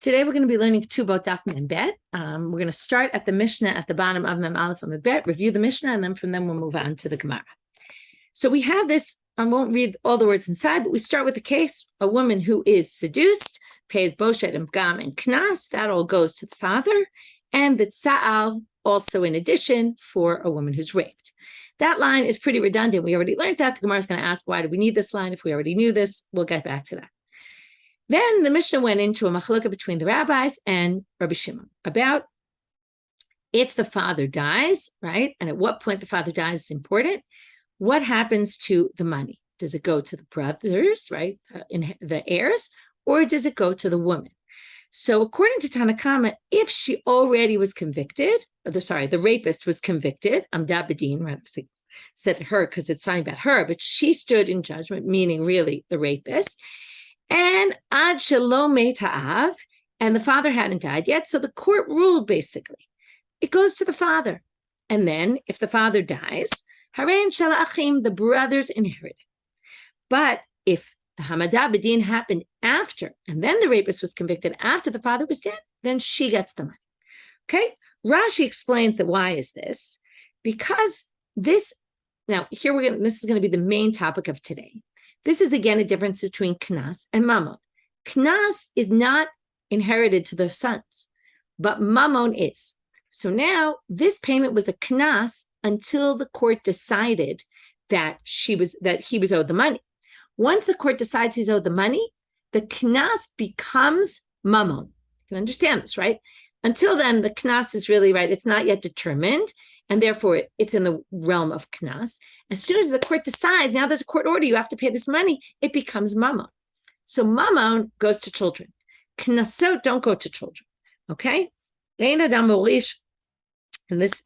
Today we're going to be learning Ketubot Daf Mem Bet. We're going to start at the Mishnah at the bottom of Mem Aleph Mem Bet, review the Mishnah, and then from them we'll move on to the Gemara. So we have this, I won't read all the words inside, but we start with the case, a woman who is seduced, pays Boshet and Pgam and Knas, that all goes to the father, and the Tza'al also in addition for a woman who's raped. That line is pretty redundant. We already learned that. The Gemara is going to ask, why do we need this line? If we already knew this, we'll get back to that. Then the Mishnah went into a machlokah between the rabbis and Rabbi Shimon about if the father dies, right? And at what point the father dies is important. What happens to the money? Does it go to the brothers, right? The heirs, or does it go to the woman? So according to Tanakama, if she already was convicted, the rapist was convicted, Amda B'din, right? I said to her because it's talking about her, but she stood in judgment, meaning really the rapist. And ad shalom meit ha'av, and the father hadn't died yet, so the court ruled basically. It goes to the father. And then if the father dies, harein shel achim, the brothers inherit it. But if the Hamadah B'din happened after, and then the rapist was convicted after the father was dead, then she gets the money. Okay? Rashi explains that why is this? Because this, now here this is going to be the main topic of today. This is again a difference between Knas and Mammon. Knas is not inherited to the sons, but Mammon is. So now this payment was a Knas until the court decided that he was owed the money. Once the court decides he's owed the money, the Knas becomes Mammon. You can understand this, right? Until then, the Knas is really, right, it's not yet determined, and therefore it's in the realm of Knas. As soon as the court decides, now there's a court order, you have to pay this money, it becomes Mammon. So Mammon goes to children. Knasot don't go to children, okay? And this,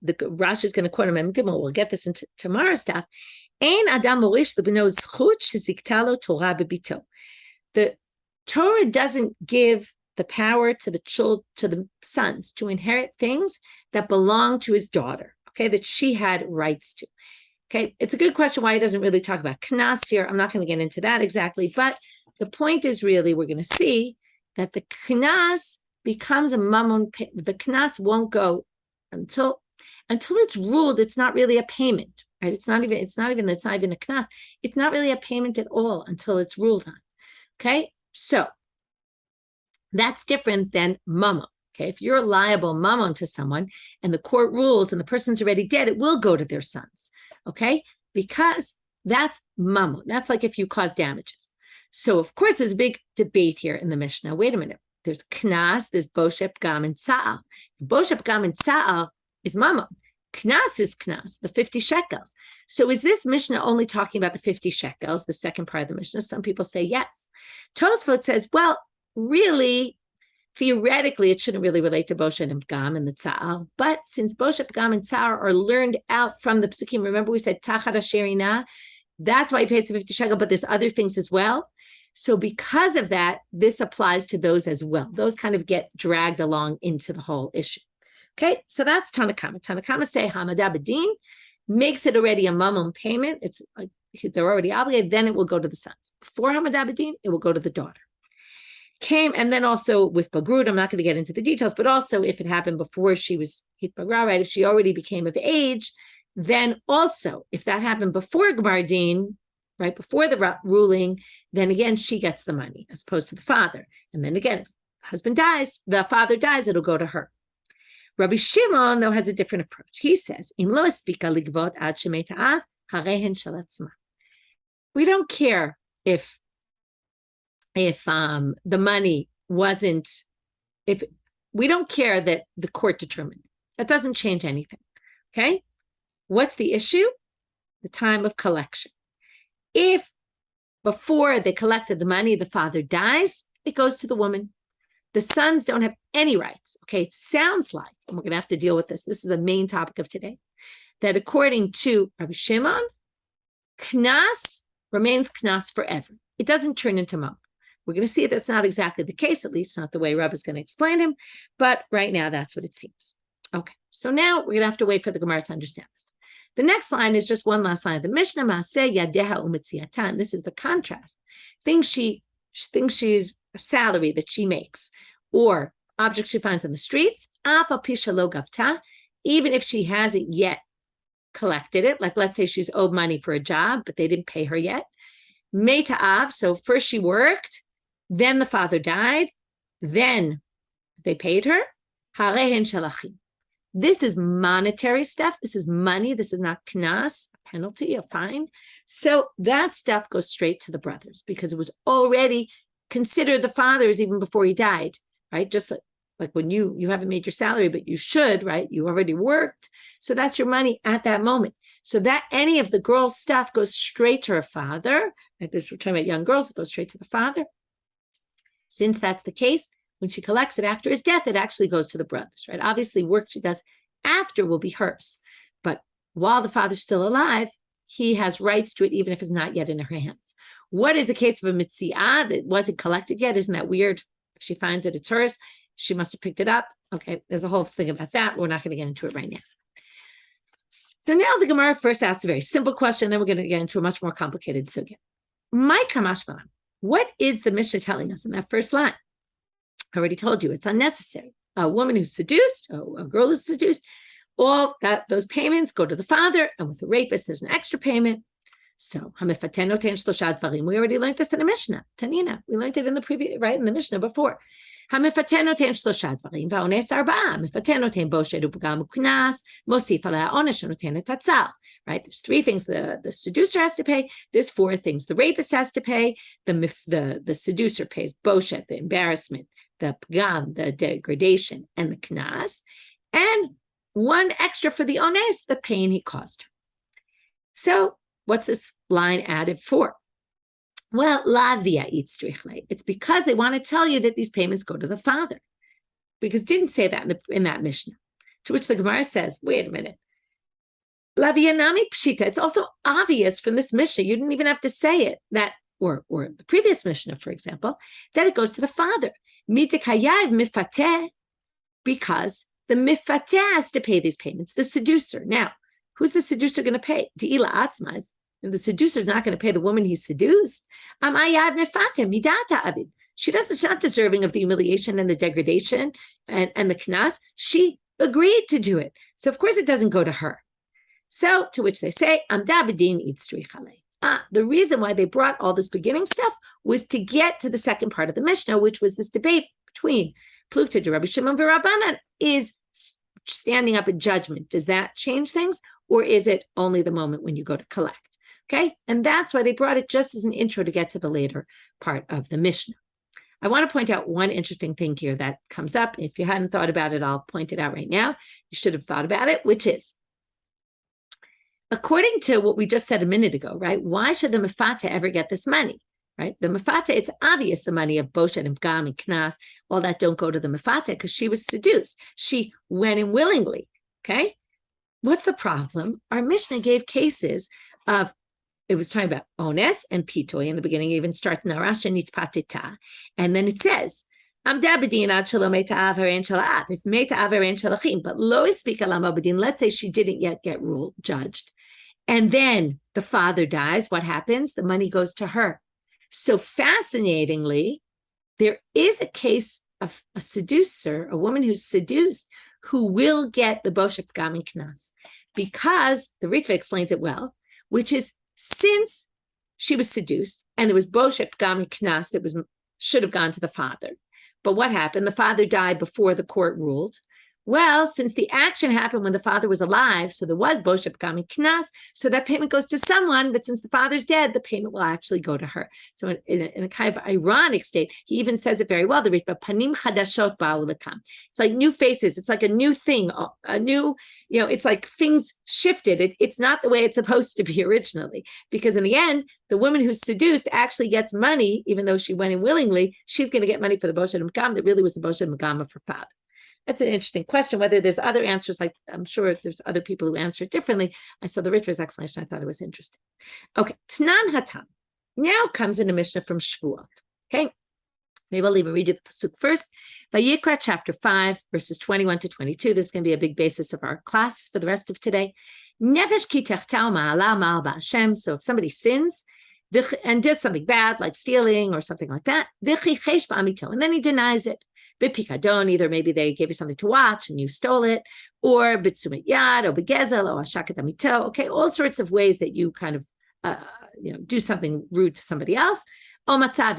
the Rashi is going to quote him, we'll get this into tomorrow's stuff. The Torah doesn't give the power to the sons to inherit things that belong to his daughter, okay, that she had rights to. Okay, it's a good question why he doesn't really talk about Knas here. I'm not going to get into that exactly, but the point is really we're going to see that the Knas becomes a Mammon. The Knas won't go until it's ruled. It's not really a payment, right? It's not even a Knas. It's not really a payment at all until it's ruled on. Okay, so that's different than Mammon. Okay, if you're a liable Mammon to someone and the court rules and the person's already dead, it will go to their sons. Okay, because that's Mammon. That's like if you cause damages. So of course there's a big debate here in the Mishnah. Wait a minute. There's Knas, there's Boshet, Pgam, and Tza'al. Boshet, Pgam, and Tza'al is Mammon. Knas is Knas, the 50 shekels. So is this Mishnah only talking about the 50 shekels, the second part of the Mishnah? Some people say yes. Tosfot says, well, really, theoretically, it shouldn't really relate to Boshet and Pgam and the Tza'al. But since Boshet, Pgam, and Tza'al are learned out from the Psukim, remember we said Tachat Asherina, that's why he pays the 50 shekel, but there's other things as well. So because of that, this applies to those as well. Those kind of get dragged along into the whole issue. Okay, so that's Tanakama. Tanakama say Hamadah B'din makes it already a Mammon payment. It's like they're already obligated, then it will go to the sons. Before Hamadah B'din, it will go to the daughter. And then also with Bagrut, I'm not going to get into the details, but also if it happened before she was Hit Bagra, right? If she already became of age, then also if that happened before Gemar Din, right, before the ruling, then again, she gets the money as opposed to the father. And then again, if the husband dies, the father dies, it'll go to her. Rabbi Shimon, though, has a different approach. He says, we don't care if the money wasn't, we don't care that the court determined. That doesn't change anything, okay? What's the issue? The time of collection. If before they collected the money, the father dies, it goes to the woman. The sons don't have any rights, okay? It sounds like, and we're going to have to deal with this, this is the main topic of today, that according to Rabbi Shimon, Knas remains Knas forever. It doesn't turn into Mammon. We're going to see that's not exactly the case, at least not the way Rabbi is going to explain him, but right now that's what it seems. Okay, so now we're going to have to wait for the Gemara to understand this. The next line is just one last line of the Mishnah, Maaseh Yadeha Umetziatan. This is the contrast. Things she's a salary that she makes, or objects she finds on the streets, even if she hasn't yet collected it, like let's say she's owed money for a job, but they didn't pay her yet. Meita'av, so first she worked, then the father died, then they paid her. Harehen shalachim. This is monetary stuff. This is money. This is not knas, a penalty, a fine. So that stuff goes straight to the brothers because it was already considered the father's even before he died, right? Just like when you haven't made your salary, but you should, right? You already worked. So that's your money at that moment. So that any of the girl's stuff goes straight to her father. Like this, we're talking about young girls, it goes straight to the father. Since that's the case, when she collects it after his death, it actually goes to the brothers, right? Obviously, work she does after will be hers. But while the father's still alive, he has rights to it, even if it's not yet in her hands. What is the case of a mitziah that wasn't collected yet? Isn't that weird? If she finds it, it's hers. She must have picked it up. Okay, there's a whole thing about that. We're not going to get into it right now. So now the Gemara first asks a very simple question, then we're going to get into a much more complicated sugya. My kamashmalam, what is the Mishnah telling us in that first line? I already told you it's unnecessary. A woman who's seduced, a girl who's seduced, all that those payments go to the father, and with a rapist, there's an extra payment. So, we already learned this in the Mishnah. Tanina, we learned it in the previous, right, in the Mishnah before. Right? There's three things the seducer has to pay. There's four things the rapist has to pay. The seducer pays boshet, the embarrassment, the pgam, the degradation, and the knas, and one extra for the ones, the pain he caused her. So what's this line added for? Well, it's because they want to tell you that these payments go to the father, because it didn't say that in that Mishnah. To which the Gemara says, wait a minute. Lavianami pshita. It's also obvious from this Mishnah. You didn't even have to say it that, or the previous Mishnah, for example, that it goes to the father. Mitikayav mifateh, because the mifateh has to pay these payments. The seducer. Now, who's the seducer going to pay? De'ila atzmad. And the seducer is not going to pay the woman he seduced. She's not deserving of the humiliation and the degradation and the knas. She agreed to do it. So of course it doesn't go to her. So to which they say, the reason why they brought all this beginning stuff was to get to the second part of the Mishnah, which was this debate between Plukta de Rabbi Shimon and Rabbanan. Is standing up in judgment, does that change things? Or is it only the moment when you go to collect? Okay, and that's why they brought it just as an intro to get to the later part of the Mishnah. I want to point out one interesting thing here that comes up. If you hadn't thought about it, I'll point it out right now. You should have thought about it, which is, according to what we just said a minute ago, right? Why should the mefata ever get this money, right? The mefata, it's obvious the money of boshet and pgam and knas, all that don't go to the mefata because she was seduced. She went in willingly, okay? What's the problem? Our Mishnah gave cases of, it was talking about ones and pitoy. In the beginning, it even starts narash and nitpatita. And then it says, if but lo speak let's say she didn't yet get judged. And then the father dies. What happens? The money goes to her. So fascinatingly, there is a case of a seducer, a woman who's seduced, who will get the boshet pgam and knas. Because the Ritva explains it well, which is, since she was seduced and there was boshet pgam and knas that should have gone to the father. But what happened? The father died before the court ruled. Well, since the action happened when the father was alive, so there was boshet pgam and knas, so that payment goes to someone, but since the father's dead, the payment will actually go to her. So in a kind of ironic state, he even says it very well, the Ritva, panim chadashot ba'u lekam. It's like new faces. It's like a new thing, a new, it's like things shifted. It's not the way it's supposed to be originally, because in the end, the woman who's seduced actually gets money, even though she went in willingly. She's going to get money for the boshet pgam that really was the boshet pgam of her father. That's an interesting question. Whether there's other answers, like I'm sure there's other people who answer it differently. I saw the Ritva's explanation. I thought it was interesting. Okay, Tnan Hatam. Now comes in a Mishnah from Shavuot. Okay, maybe I'll even read you the pasuk first. Vayikra chapter 5, verses 21 to 22. This is going to be a big basis of our class for the rest of today. Nefesh ki techtau ma'ala ma'al ba'Hashem. So if somebody sins and does something bad, like stealing or something like that, and then he denies it. Bipikadon, either maybe they gave you something to watch and you stole it, or bitsumit yad, or begezel, or ashakat amito. Okay, all sorts of ways that you kind of do something rude to somebody else. O matzav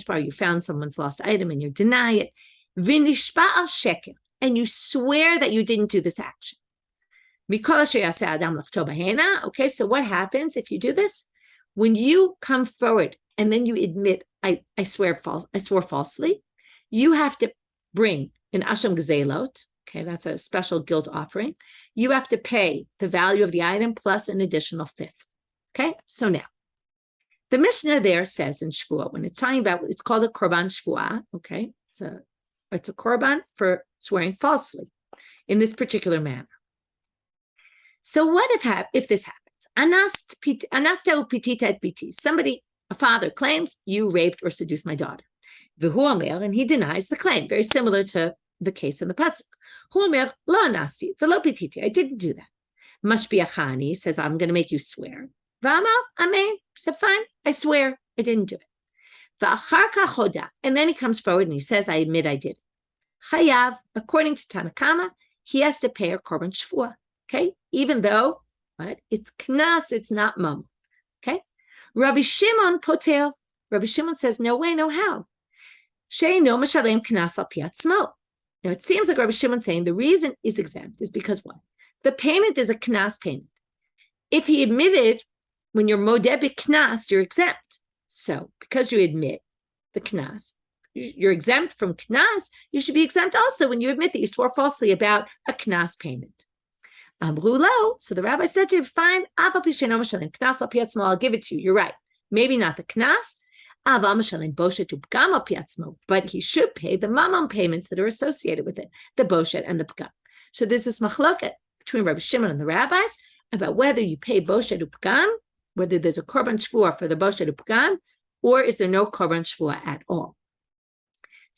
bar, you found someone's lost item and you deny it. Vinishpa al sheker, and you swear that you didn't do this action. Okay, so what happens if you do this? When you come forward and then you admit, I swore falsely, you have to bring an asham gzelot. Okay, that's a special guilt offering. You have to pay the value of the item plus an additional fifth. Okay, so now the Mishnah there says in Shvuah, when it's talking about, it's called a korban shvuah. Okay, it's a korban for swearing falsely in this particular manner. So what if this happens? Somebody, a father, claims you raped or seduced my daughter. And he denies the claim, very similar to the case in the pasuk. I didn't do that. Mashbiachani says, I'm going to make you swear. Amen. Said, fine, I swear I didn't do it. And then he comes forward and he says, I admit I did it. Chayav, according to Tanakama, he has to pay a korban shvuah. Okay, even though it's knas, it's not mum. Okay, Rabbi Shimon potel. Rabbi Shimon says, no way, no how. Sheino mashalem knas al piatzmo. Now it seems like Rabbi Shimon saying the reason is exempt is because what? The payment is a knas payment. If he admitted when you're modeh knas, you're exempt. So because you admit the knas, you're exempt from knas. You should be exempt also when you admit that you swore falsely about a knas payment. Amrulo. So the rabbi said to him, fine, I'll give it to you. You're right. Maybe not the knas, but he should pay the mamam payments that are associated with it, the boshet and the pgam. So there's this machloket between Rabbi Shimon and the rabbis about whether you pay boshet upgam, whether there's a korban shvuah for the boshet upgam, or is there no korban shvuah at all.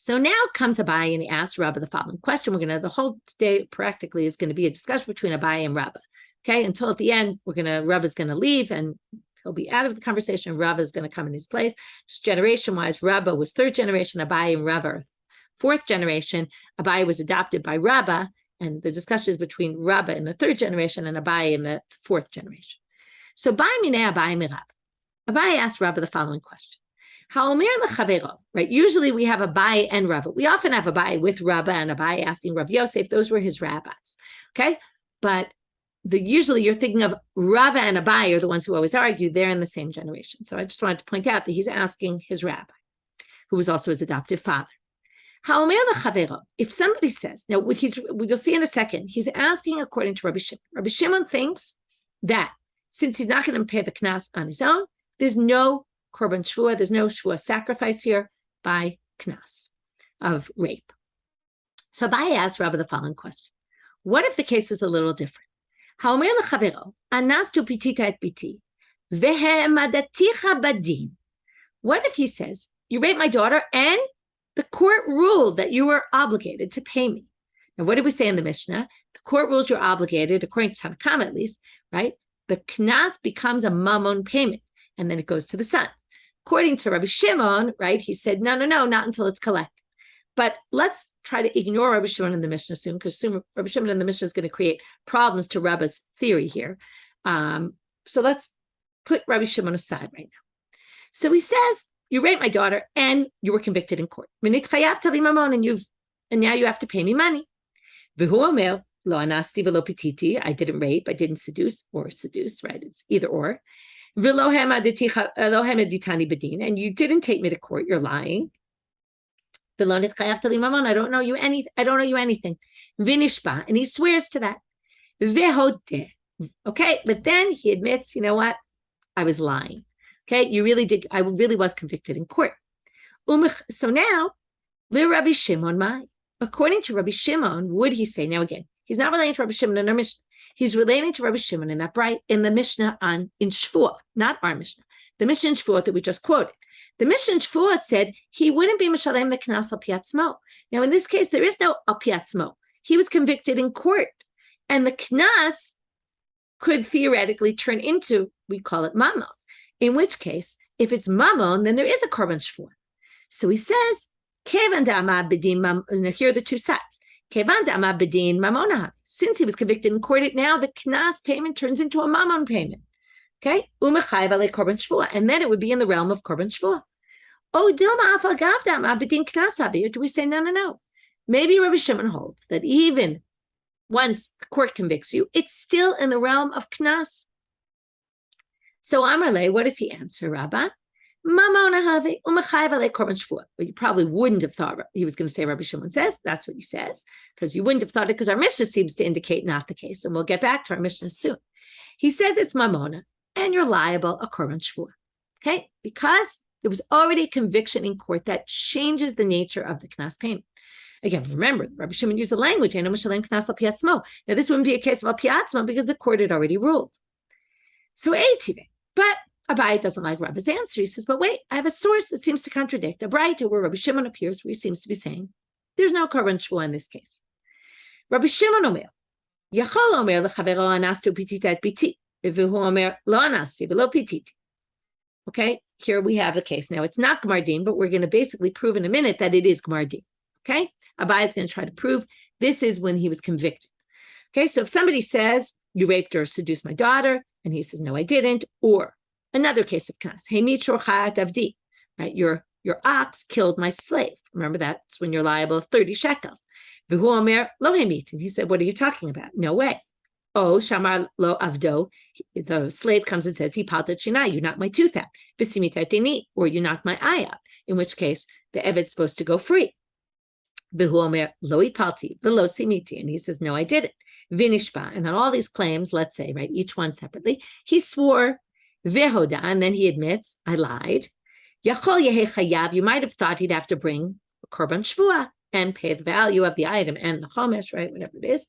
So now comes Abaye and he asks Rabba the following question. The whole day practically is going to be a discussion between Abaye and Rabba. Okay, until at the end, Rabba's going to leave and he'll be out of the conversation. Rabba is going to come in his place. Just generation-wise, Rabba was third generation, Abaye and Rabba are fourth generation. Abaye was adopted by Rabba, and the discussion is between Rabba in the third generation and Abaye in the fourth generation. So Abaye asked Rabba the following question. Right? Usually we have Abaye and Rava. We often have Abaye with Rabba and Abaye asking Rav Yosef. Those were his rabbis. Okay, but usually you're thinking of Rava and Abaye are the ones who always argue. They're in the same generation. So I just wanted to point out that he's asking his rabbi, who was also his adoptive father. If somebody says, now you'll see in a second, he's asking according to Rabbi Shimon. Rabbi Shimon thinks that since he's not going to pay the knas on his own, there's no korban shvuah, there's no shvuah sacrifice here by knas of rape. So Abaye asked Rabba the following question. What if the case was a little different? What if he says, you raped my daughter and the court ruled that you were obligated to pay me? Now, what did we say in the Mishnah? The court rules you're obligated, according to Tanakama at least, right? The knas becomes a mammon payment, and then it goes to the son. According to Rabbi Shimon, right, he said, no, not until it's collected. But let's try to ignore Rabbi Shimon in the Mishnah soon, because soon Rabbi Shimon in the Mishnah is going to create problems to Rabba's theory here. So let's put Rabbi Shimon aside right now. So he says, you raped my daughter and you were convicted in court. And now you have to pay me money. I didn't rape, I didn't seduce, right? It's either or. And you didn't take me to court, you're lying. I don't know you anything. And he swears to that. Okay, but then he admits, you know what? I was lying. Okay, you really did. I really was convicted in court. So now, Rabbi Shimon, according to Rabbi Shimon, would he say, now again, he's not relating to Rabbi Shimon in our Mishnah. He's relating to Rabbi Shimon in the Mishnah in Shvuah, not our Mishnah. The Mishnah in Shvuah that we just quoted. The Mishnah in Shvuah said he wouldn't be Mishalem the Knas al Piatzmo. Now, in this case, there is no al Piatzmo. He was convicted in court. And the Knas could theoretically turn into, we call it Mammon. In which case, if it's Mammon, then there is a Korban Shvuah. So he says, Here are the two sides. Since he was convicted in court, now the knas payment turns into a mammon payment. Okay? And then it would be in the realm of korban shvuah. Or do we say no? Maybe Rabbi Shimon holds that even once the court convicts you, it's still in the realm of knas. So Amarle, what does he answer, Rabba? Well, you probably wouldn't have thought he was going to say Rabbi Shimon says. That's what he says, because you wouldn't have thought it, because our Mishnah seems to indicate not the case, and we'll get back to our Mishnah soon. He says it's mamona, and you're liable a korban shvuah, okay? Because there was already a conviction in court that changes the nature of the knas payment. Again, remember, Rabbi Shimon used the language, now this wouldn't be a case of al piatzmo because the court had already ruled. So but Abai doesn't like Rabbi's answer. He says, but wait, I have a source that seems to contradict a Braita where Rabbi Shimon appears, where he seems to be saying, there's no korban shvuah in this case. Rabbi Shimon omer, Yachol omer lechavero anastu pitita et biti, v'hu omer lo anasti v'lo pititi. Okay, here we have the case. Now, it's not Gemar Din, but we're going to basically prove in a minute that it is Gemar Din. Okay, Abai is going to try to prove this is when he was convicted. Okay, so if somebody says, you raped or seduced my daughter, and he says, no, I didn't, or another case of knas, right? Your ox killed my slave. Remember, that's when you're liable of 30 shekels. And he said, what are you talking about? No way. Oh, shamar lo avdo. The slave comes and says, he paltat shinai, you knocked my tooth out. Or you knocked my eye out. In which case, the evid's supposed to go free. And he says, no, I didn't. Vinishba. And on all these claims, let's say, right, each one separately, he swore, Vehoda, and then he admits, I lied. Yachol yehe chayav, you might have thought he'd have to bring a korban shvuah and pay the value of the item and the chomesh, right, whatever it is.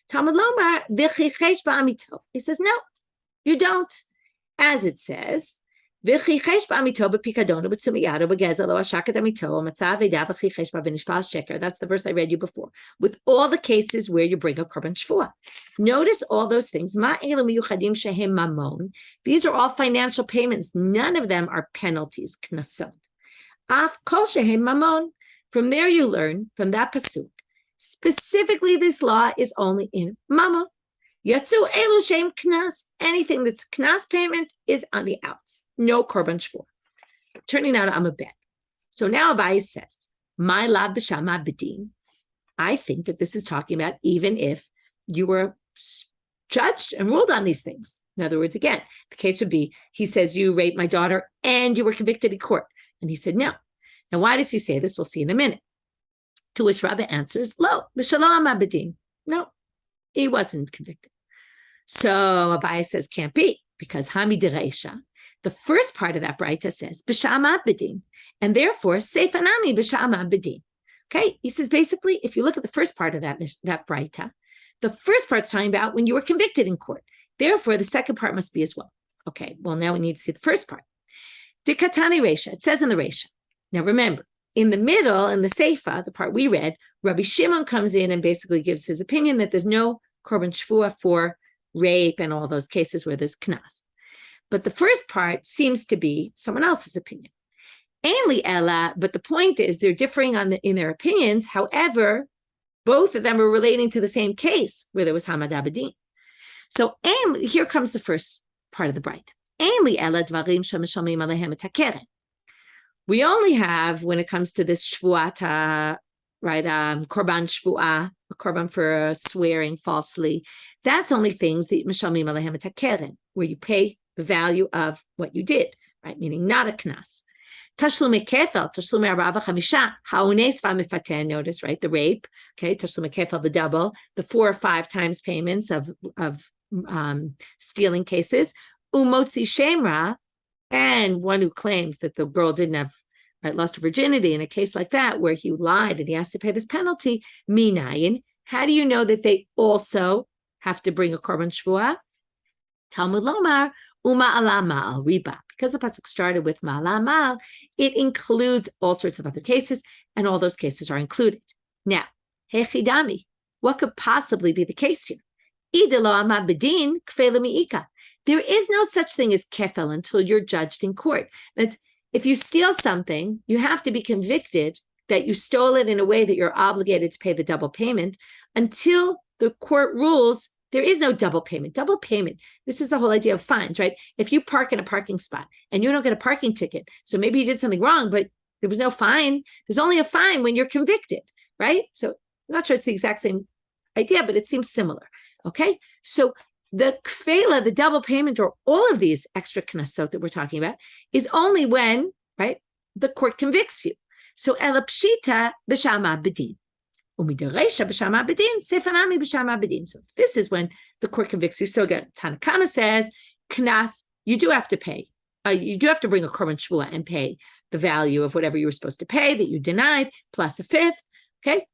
Talmud lomar, v'chichesh ba'amito. He says, no, you don't. As it says, v'chichesh ba'amito b'pikadonu b'tzumiyado b'gezelo ashakat amito matzav v'da v'chichesh ba'vinishpal sheker. That's the verse I read you before. With all the cases where you bring a korban shvuah. Notice all those things. Ma'elu miyuchadim shehem mamon. These are all financial payments. None of them are penalties, knasot. Af kol shehem mamon. From there you learn, from that pasuk, specifically this law is only in mamon. Yatsu elu shem knas. Anything that's knas payment is on the outs. No korban shvuah. Turning now to Amabed. So now Abai says, my lav b'shama b'din. I think that this is talking about even if you were judged and ruled on these things. In other words, again, the case would be, he says, you raped my daughter and you were convicted in court. And he said, no. Now, why does he say this? We'll see in a minute. To which Rabbi answers, lo, b'shalom abedin. No, he wasn't convicted. So Abai says, can't be, because Hami Dereisha, the first part of that Braita says, b'sha'am abedin, and therefore, seifanami b'sha'am abedin. Okay, he says, basically, if you look at the first part of that Braita, the first part's talking about when you were convicted in court. Therefore, the second part must be as well. Okay, well, now we need to see the first part. Dikatani Reisha, it says in the Reisha. Now, remember, in the middle, in the Seifa, the part we read, Rabbi Shimon comes in and basically gives his opinion that there's no korban shvuah for rape and all those cases where there's knas. But the first part seems to be someone else's opinion. Ainli Ella, but the point is they're differing in their opinions. However, both of them are relating to the same case where there was Hamad Abedin. So, and here comes the first part of the Braita. Ainli Ella dvarim shemishalmim alehem et hakeren. We only have, when it comes to this shvuata, right, korban shvuah, a korban for swearing falsely, that's only things that mishalmim alehem et hakeren, where you pay the value of what you did, right, meaning not a knas. Tashlume kefel, tashlume arba chamisha, haones v'amifaten, notice, right, the rape, okay, tashlume kefel, the double, the 4 or 5 times payments of stealing cases, umotzi shemra, and one who claims that the girl didn't have, right, lost her virginity in a case like that, where he lied and he has to pay this penalty, minayin, how do you know that they also have to bring a korban shvuah? Talmud lomar, uma alama al riba. Because the pasuk started with ma'alamal, it includes all sorts of other cases, and all those cases are included. Now, hechidami, what could possibly be the case here? Idelo ama bedin kfela mi'ika. There is no such thing as kefel until you're judged in court. That's, if you steal something, you have to be convicted that you stole it in a way that you're obligated to pay the double payment until the court rules there is no double payment. Double payment, this is the whole idea of fines, right? If you park in a parking spot and you don't get a parking ticket, so maybe you did something wrong, but there was no fine. There's only a fine when you're convicted, right? So I'm not sure it's the exact same idea, but it seems similar, okay? So the kfela, the double payment, or all of these extra knasot that we're talking about, is only when, right, the court convicts you. So elapshita b'shama b'din. So this is when the court convicts you. So again, Tanakama says, knas, you do have to pay. You do have to bring a korban shvua and pay the value of whatever you were supposed to pay that you denied, plus a fifth. Okay.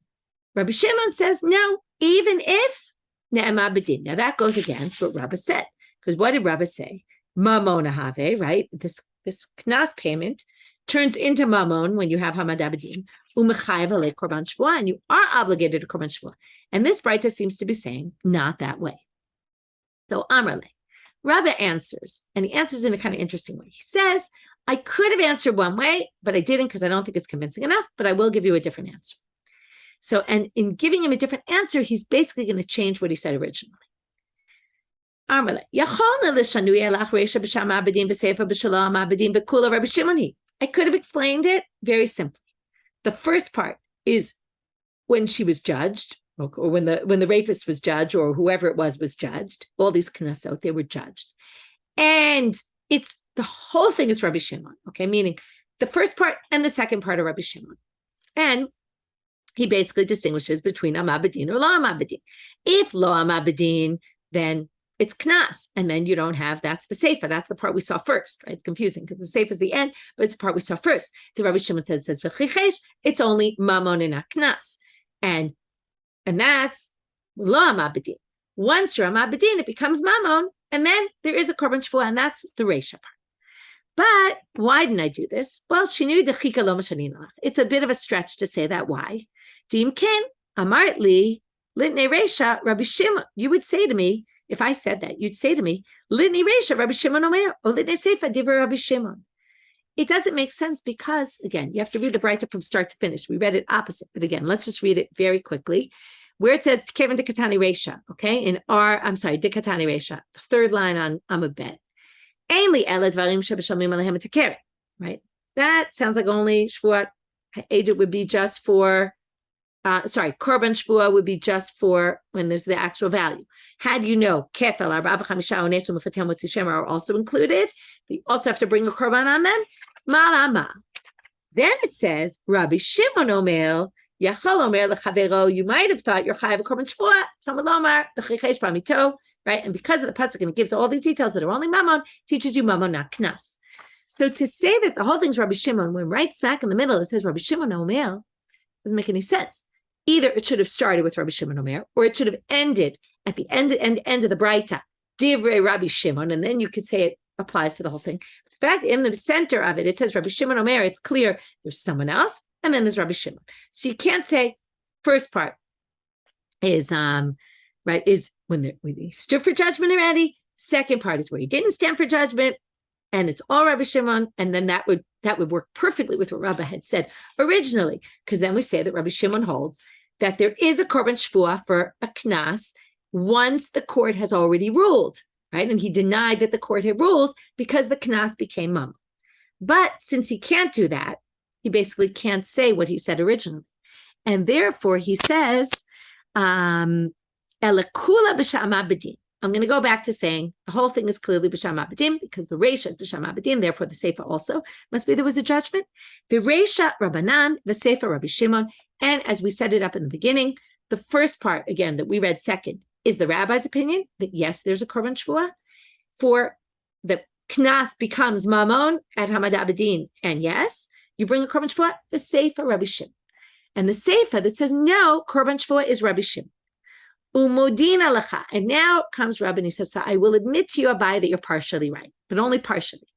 Rabbi Shimon says, no, even if ne'emah b'din. Now that goes against what Rabbi said. Because what did Rabbi say? Mamona have, right? This knas payment turns into mamon when you have hamad abedin, umechayev alei korban shvua, and you are obligated to korban shvua. And this Braita seems to be saying not that way. So Amrle, Rabbi answers, and he answers in a kind of interesting way. He says, I could have answered one way, but I didn't because I don't think it's convincing enough, but I will give you a different answer. So, and in giving him a different answer, he's basically going to change what he said originally. Amrle, yacholna l'shanuya lachreisha b'shama abedin b'seifa b'shalom abedin b'kula Rabbi Shimoni. I could have explained it very simply. The first part is when she was judged, or when the rapist was judged, or whoever it was judged. All these knasot, they were judged, and it's the whole thing is Rabbi Shimon. Okay, meaning the first part and the second part of Rabbi Shimon, and he basically distinguishes between amabedin or lo amabedin. If lo amabedin, then it's knas, and then you don't have, that's the seifa. That's the part we saw first, right? It's confusing because the seifa is the end, but it's the part we saw first. The Rabbi Shimon says v'chichesh, it's only mamon and knas, and that's lo amabedin. Once you're amabedin, it becomes mamon, and then there is a korban shvua, and that's the reisha part. But why didn't I do this? Well, shinu dechika lo mashanin alach. It's a bit of a stretch to say that. Why? Dim ken amartli litnei reisha Rabbi Shimon. You would say to me, if I said that, you'd say to me, Litni Reisha, Rabbi Shimon Omer, or Litni Seifa, Divrei Rabbi Shimon. It doesn't make sense because, again, you have to read the Braita from start to finish. We read it opposite, but again, let's just read it very quickly. Where it says, Kevin Dikatani Reisha, okay, Dikatani Reisha, the third line on Amud Bet. Ainli Ela Dvarim Shebeshamim Alehem Tekeret, right? That sounds like only Shvuat Edut would be just for, korban shvua would be just for when there's the actual value. Had you know, kefel, arba v'chamisha onesu mefatem motzishem are also included. You also have to bring a korban on them. Malama. Then it says, Rabbi Shimon Omer, Yachal Omer lechavero. You might have thought you're chayav a korban shvua. Talmud Lomar l'chichesh b'amito, right? And because of the pasuk and it gives all these details that are only mamon, teaches you mamon not knas. So to say that the whole thing's Rabbi Shimon, when right smack in the middle it says Rabbi Shimon Omer, doesn't make any sense. Either it should have started with Rabbi Shimon Omer, or it should have ended at the end of the Braita, Divrei Rabbi Shimon, and then you could say it applies to the whole thing. In fact, in the center of it, it says Rabbi Shimon Omer. It's clear there's someone else, and then there's Rabbi Shimon. So you can't say first part is is when he stood for judgment already. Second part is where he didn't stand for judgment, and it's all Rabbi Shimon, and then that would work perfectly with what Rabbi had said originally, because then we say that Rabbi Shimon holds that there is a korban shvua for a knas once the court has already ruled, right? And he denied that the court had ruled because the knas became mum. But since he can't do that, he basically can't say what he said originally. And therefore he says, Elakula b'shama b'din. I'm going to go back to saying the whole thing is clearly b'shama b'din because the reisha is b'shama b'din. Therefore, the seifa also must be there was a judgment. The reisha Rabbanan, the seifa Rabbi Shimon, and as we set it up in the beginning, the first part again that we read second is the rabbi's opinion that yes, there's a korban shvua for the knas becomes mamon at hamad abedin, and yes, you bring a korban shvua. The seifa Rabbi Shimon, and the seifa that says no korban shvua is Rabbi Shimon. Umodina lacha. And now comes Rabbi and he says, I will admit to you, Abai, that you're partially right, but only partially.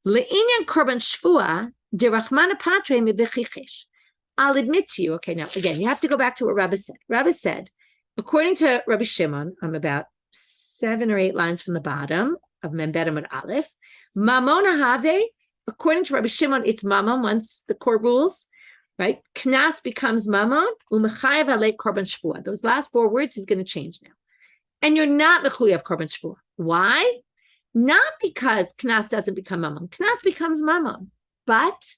Le'inyan korban shvua derachmana patre mibechichesh. I'll admit to you, okay, now again, you have to go back to what Rabbi said. Rabbi said, according to Rabbi Shimon, I'm about 7 or 8 lines from the bottom of Membet Amud Aleph, Mamona Have, according to Rabbi Shimon, it's Mamon once the court rules, right? Knas becomes mamon, u'mechayev alei korban shvua. Those last 4 words he's going to change now. And you're not mechuyev korban shvua. Why? Not because knas doesn't become mamon. Knas becomes mamon. But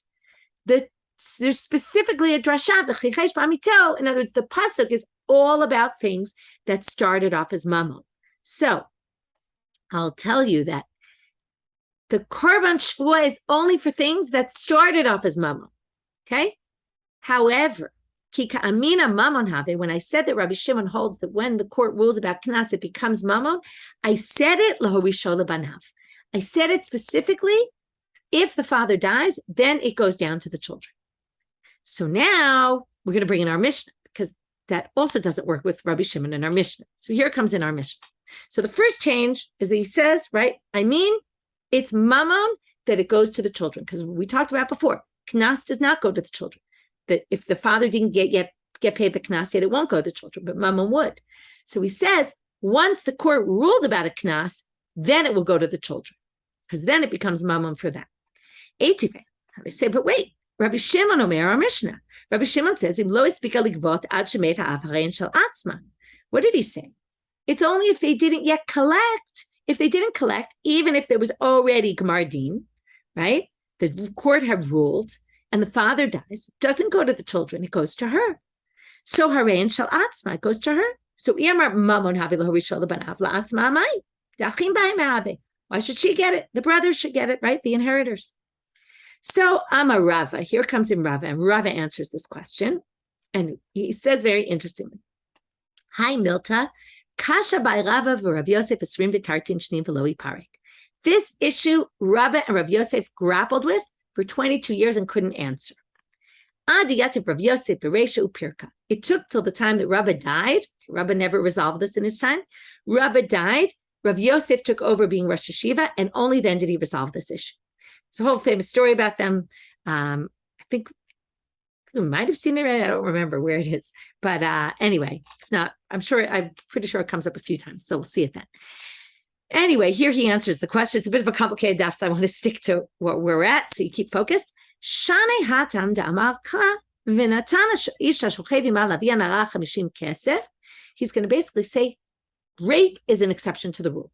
there's specifically a drasha, v'chichesh b'amito. In other words, the pasuk is all about things that started off as mamon. So I'll tell you that the korban shvua is only for things that started off as mamon. Okay? However, kika amina mamon have, when I said that Rabbi Shimon holds that when the court rules about knas, it becomes mamon, I said it lahorisho lebanav. I said it specifically, if the father dies, then it goes down to the children. So now we're going to bring in our Mishnah, because that also doesn't work with Rabbi Shimon in our Mishnah. So here it comes in our Mishnah. So the first change is that he says, right, I mean, it's mamon that it goes to the children, because we talked about before, knas does not go to the children. That if the father didn't get paid the knas yet, it won't go to the children, but mamon would. So he says, once the court ruled about a knas, then it will go to the children, because then it becomes mamon for that. Eitive, I say, but wait, Rabbi Shimon Omer, our Mishnah. Rabbi Shimon says, Im lo ispika ligvot ad shemet ha'av harein shel atzma. What did he say? It's only if they didn't yet collect. If they didn't collect, even if there was already Gemar Din, right? The court had ruled, and the father dies, doesn't go to the children, it goes to her. So harein shel atzma, it goes to her. So iamar mamon havi lahorisho lebanav la'atzma amai. Dachim b'hem ha'ave. Why should she get it? The brothers should get it, right? The inheritors. So Amar Rava, here comes in Rava, and Rava answers this question. And he says very interestingly, Hi Milta, Kasha by Rava v'Rav Yosef esrim v'tartin shnim v'lo yiparek. This issue Rava and Rav Yosef grappled with for 22 years and couldn't answer. Adiyativ Rav Yosef b'reisha upirka. It took till the time that Rava died. Rava never resolved this in his time. Rava died. Rav Yosef took over being Rosh Yeshiva, and only then did he resolve this issue. It's a whole famous story about them. I think we might have seen it. I don't remember where it is. But anyway, if not, I'm pretty sure it comes up a few times. So we'll see it then. Anyway, here he answers the question. It's a bit of a complicated daf, so I want to stick to what we're at so you keep focused. Shane hatam da'amalcha v'natana isha shochev ima lavi anara 50 kesef. He's going to basically say rape is an exception to the rule.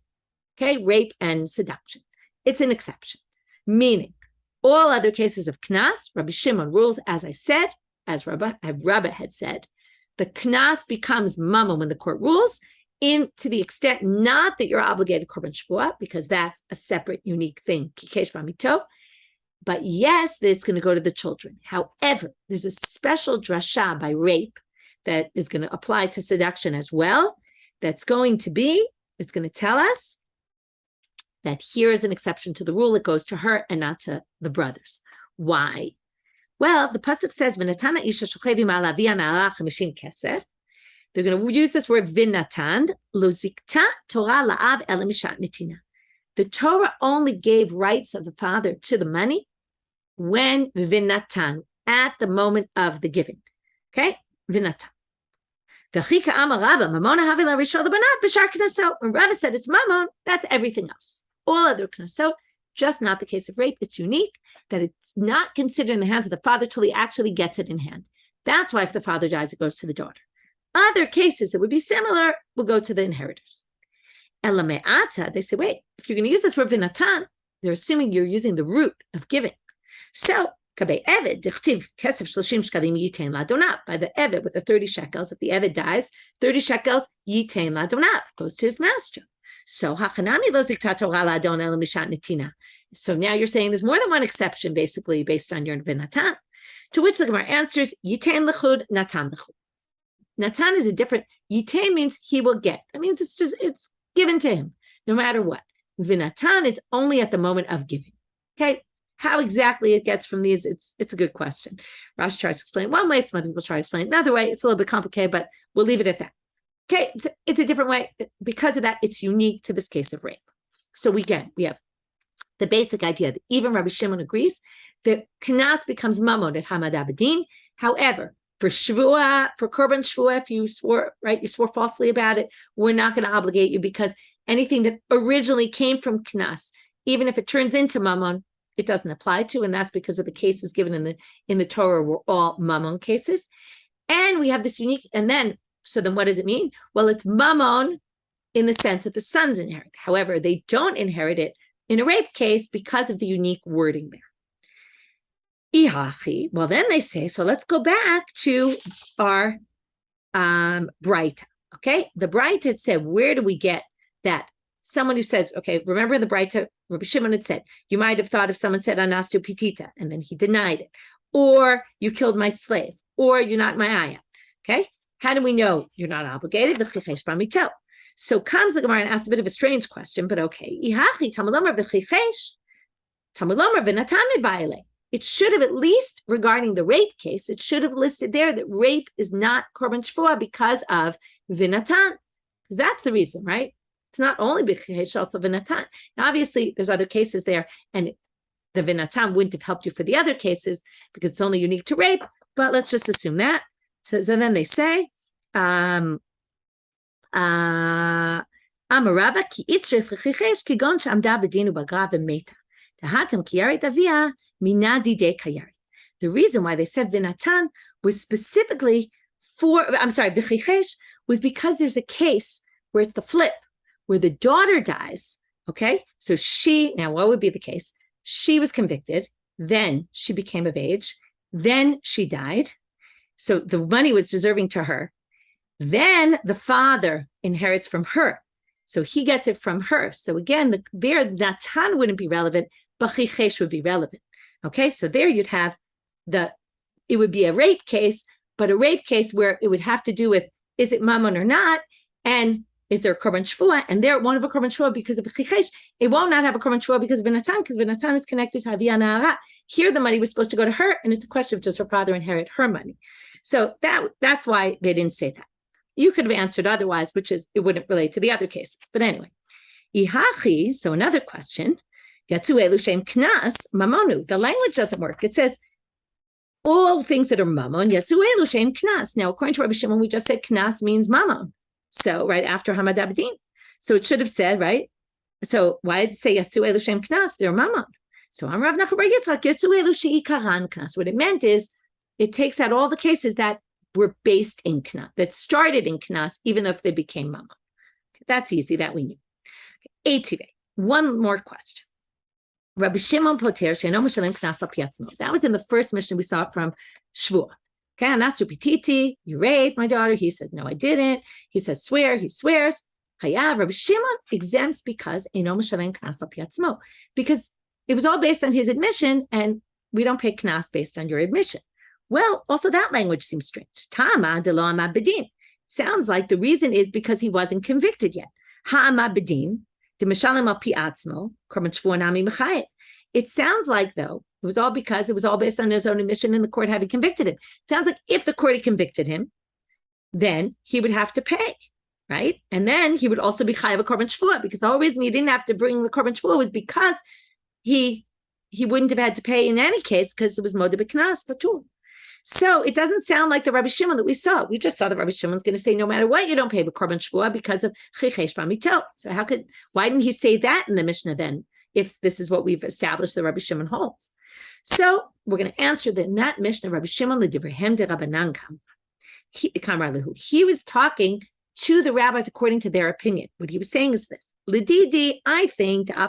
Okay, rape and seduction. It's an exception. Meaning, all other cases of knas, Rabbi Shimon rules, as I said, as Rabba had said, the knas becomes mamon when the court rules, to the extent not that you're obligated korban shvua, because that's a separate, unique thing, kikesh v'amito, but yes, that it's going to go to the children. However, there's a special drasha by rape that is going to apply to seduction as well, it's going to tell us that here is an exception to the rule. It goes to her and not to the brothers. Why? Well, the pasuk says, "V'natana isha shochev ima lavi anara 50 kesef." They're going to use this word "v'natan lo zikta Torah la'av ela mishat netina." The Torah only gave rights of the father to the money when v'natan, at the moment of the giving. Okay, v'natan. V'chika amar Rabba mamona havi larisho lebanat b'shar knasot. When Rabba said it's mamon, that's everything else. All other knasot, just not the case of rape. It's unique that it's not considered in the hands of the father till he actually gets it in hand. That's why if the father dies, it goes to the daughter. Other cases that would be similar will go to the inheritors. Elame'ata, they say, wait, if you're going to use this word v'natan, they're assuming you're using the root of giving. So, kabei eved, dichtiv kesef 30 shekalim yitain ladonav. By the eved with the 30 shekels, if the eved dies, 30 shekels yitain ladonav, goes to his master. So, hachanami lo zikta Torah ladon ela mishat netina. So now you're saying there's more than one exception, basically, based on your v'natan. To which the Gemara answers, yitain lechud, natan lechud. Natan is a different, yitain means he will get. That means it's given to him, no matter what. V'natan is only at the moment of giving. Okay? How exactly it gets from these, it's a good question. Rashi tries to explain one way, some other people try to explain another way. It's a little bit complicated, but we'll leave it at that. Okay, it's a different way. Because of that, it's unique to this case of rape. So we have the basic idea that even Rabbi Shimon agrees that knas becomes mamon at hamad abedin. However, for shvua, for korban shvua, if you swore falsely about it, we're not going to obligate you because anything that originally came from knas, even if it turns into mamon, it doesn't apply to, and that's because of the cases given in the Torah were all mammon cases. And we have this unique, so then what does it mean? Well, it's mammon in the sense that the sons inherit. However, they don't inherit it in a rape case because of the unique wording there. Ihachi, well, then they say, so let's go back to our Braita, okay? The Braita said, where do we get that? Someone who says, okay, remember the Braita, Rabbi Shimon had said, you might have thought if someone said, anastu pitita, and then he denied it, or you killed my slave, or you're not my ayah, okay? How do we know you're not obligated? So comes the Gemara and asks a bit of a strange question, but okay. It should have, at least regarding the rape case, it should have listed there that rape is not korban shvuah because of vinatan. Because that's the reason, right? It's not only b'chichesh, also vinatan. Now, obviously, there's other cases there, and the vinatan wouldn't have helped you for the other cases because it's only unique to rape, but let's just assume that. So then they say, Amarava ki itzrich l'chichesh kigon shamda b'dinu b'gra v'meta. Tahatam kiyaret avia minadi de kayari. The reason why they said vinatan was specifically v'chichesh was because there's a case where it's the flip, where the daughter dies, okay? So now what would be the case? She was convicted, then she became of age, then she died, so the money was deserving to her. Then the father inherits from her, so he gets it from her. So again, there Natan wouldn't be relevant, but Chichesh would be relevant. Okay, so there you'd have it would be a rape case, but a rape case where it would have to do with, is it mammon or not, and is there a korban shvuah? And there it won't have a korban shvuah because of the chichesh. It won't not have a korban shvuah because of vinatan, because vinatan is connected to havia na'ara. Here the money was supposed to go to her, and it's a question of does her father inherit her money? So that's why they didn't say that. You could have answered otherwise, which is it wouldn't relate to the other cases. But anyway, ihachi. So another question. Yatsu elu shem knas mamonu. The language doesn't work. It says all things that are mammon. Yatsu elu shem knas. Now, according to Rabbi Shimon, we just said knas means mammon. So right after Hamad Abedin. So it should have said, right? So why did it say Yatsu Elu Shem Knas? They're Mammon. So I'm Rav Nachman bar Yitzchak, Yatsu Elu She'ikaran Knas. What it meant is it takes out all the cases that were based in Knas, that started in Knas, even if they became Mammon. Okay, that's easy, that we knew. Eitive. One more question. Rabbi Shimon Poter She'eno Mishalem Knas Al Piatzmo. That was in the first mission we saw from Shvuah. Okay, Anastu Pititi, you raped my daughter. He said, no, I didn't. He says, swear. He swears. Chayav, Rabbi Shimon exempts because Eino Mishalem Knas Al Piatzmo, because it was all based on his admission, and we don't pay Knas based on your admission. Well, also that language seems strange. Tama de lo amad bedin. Sounds like the reason is because he wasn't convicted yet. Ha'amad bedin, de Mishalem Al Piatzmo, korban shvuah nami mechayet. It sounds like, though, it was all based on his own admission, and the court had convicted him. It sounds like if the court had convicted him, then he would have to pay, right? And then he would also be chayav a korban shvuah, because the whole reason he didn't have to bring the korban shvuah was because he wouldn't have had to pay in any case because it was modeh b'knas patur. So it doesn't sound like the Rabbi Shimon that we saw. We just saw the Rabbi Shimon's going to say no matter what, you don't pay the korban shvuah because of chichesh b'mito. So why didn't he say that in the Mishnah then, if this is what we've established the Rabbi Shimon holds? So we're going to answer that in that Mishnah, Rabbi Shimon l'divrei de Rabbanan kamar lehu. He was talking to the rabbis according to their opinion. What he was saying is this: L'didi, I think I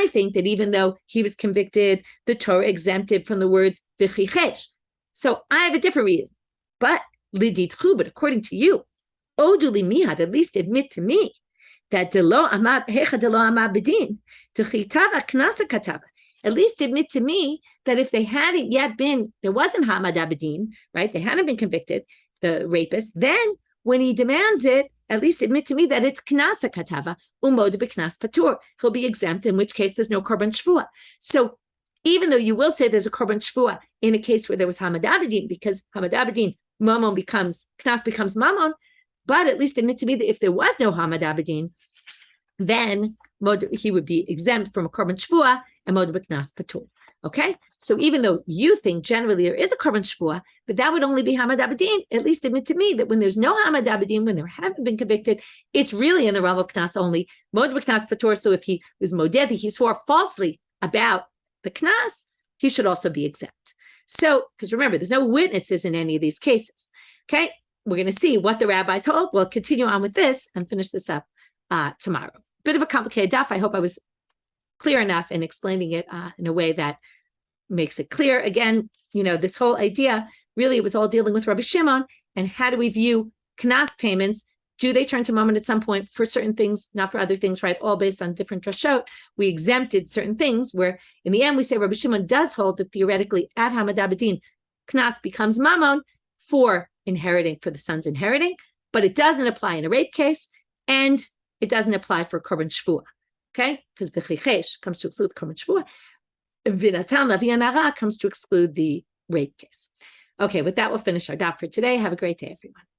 think that even though he was convicted, the Torah exempted from the words v'chichesh. So I have a different reason. But l'didchu, but according to you, oduli mihad, at least admit to me that at least admit to me that if they hadn't yet been, there wasn't Hamad Abedin, right? They hadn't been convicted, the rapist. Then when he demands it, at least admit to me that it's knasa katava, umod b'knas patur. He'll be exempt, in which case there's no korban shvuah. So even though you will say there's a korban shvuah in a case where there was Hamad Abedin, because Hamad Abedin, knas becomes mammon, but at least admit to me that if there was no Hamad Abedin, then he would be exempt from a korban shvuah and modeh b'knas patur. Okay, so even though you think generally there is a korban shvua, but that would only be hamad abedin, at least admit to me that when there's no hamad abedin, when there haven't been convicted, it's really in the realm of knas only. Mod b'knas patur, so if he was modedi, he swore falsely about the knas, he should also be exempt. So, because remember, there's no witnesses in any of these cases. Okay, we're going to see what the rabbis hold. We'll continue on with this and finish this up tomorrow. Bit of a complicated daf. I hope I was clear enough in explaining it in a way that makes it clear. Again, this whole idea, really, it was all dealing with Rabbi Shimon and how do we view knas payments? Do they turn to mammon at some point for certain things, not for other things, right? All based on different drashot. We exempted certain things where in the end we say Rabbi Shimon does hold that theoretically at Hamad Abedin, knas becomes mammon for inheriting, for the sons inheriting, but it doesn't apply in a rape case and it doesn't apply for korban shvua. Okay, because Bechichesh comes to exclude Korban Shvua, Vinatan Lavi Anara comes to exclude the rape case. Okay, with that, we'll finish our daf for today. Have a great day, everyone.